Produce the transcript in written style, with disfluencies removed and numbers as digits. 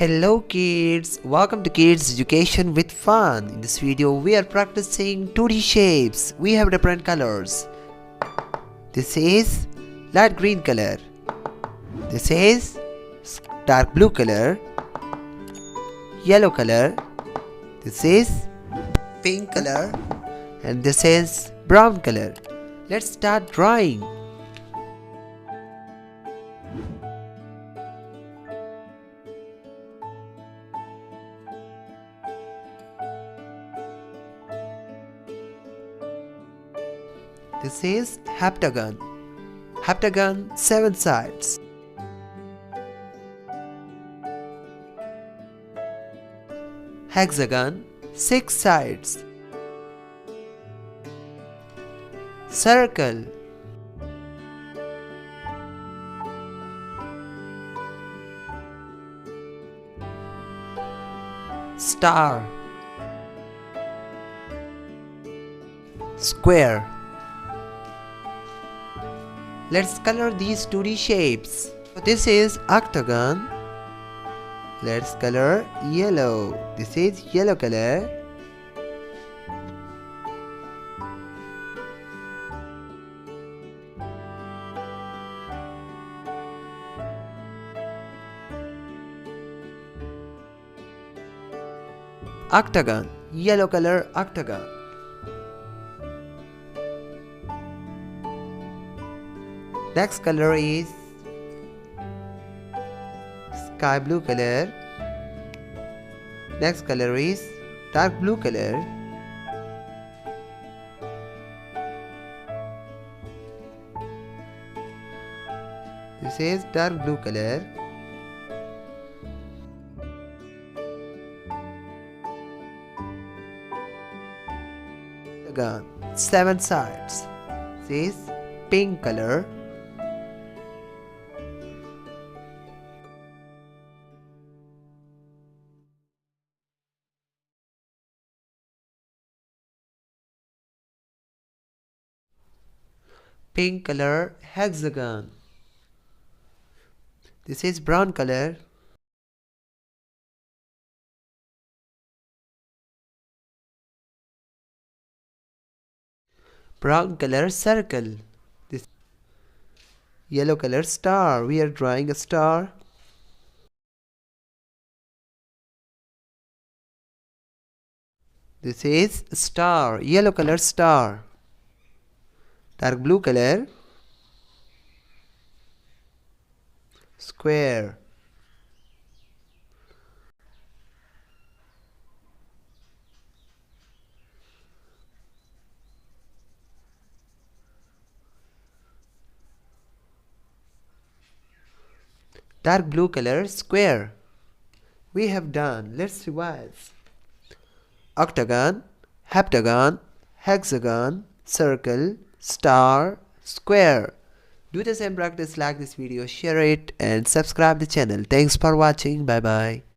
Hello kids, welcome to Kids Education with Fun. In this video we are practicing 2D shapes. We have different colors. This is light green color. This is dark blue color. Yellow color. This is pink color. And this is brown color. Let's start drawing. This is heptagon. Heptagon 7 sides. Hexagon 6 sides. Circle. Star. Square. Let's color these 2D shapes. This is octagon. Let's color yellow. This is yellow color. Octagon, yellow color octagon. Next color is sky blue color. Next color is dark blue color. This is dark blue color. Again, 7 sides. This is pink color. Pink color hexagon. This is brown color. Brown color circle. This yellow color star. We are drawing a star. This is star. Yellow color star. Dark blue color. Square. Dark blue color square. We have done. Let's revise. Octagon, heptagon, hexagon, circle, star, square. Do the same practice, like this video, share it and subscribe the channel. Thanks for watching. Bye bye.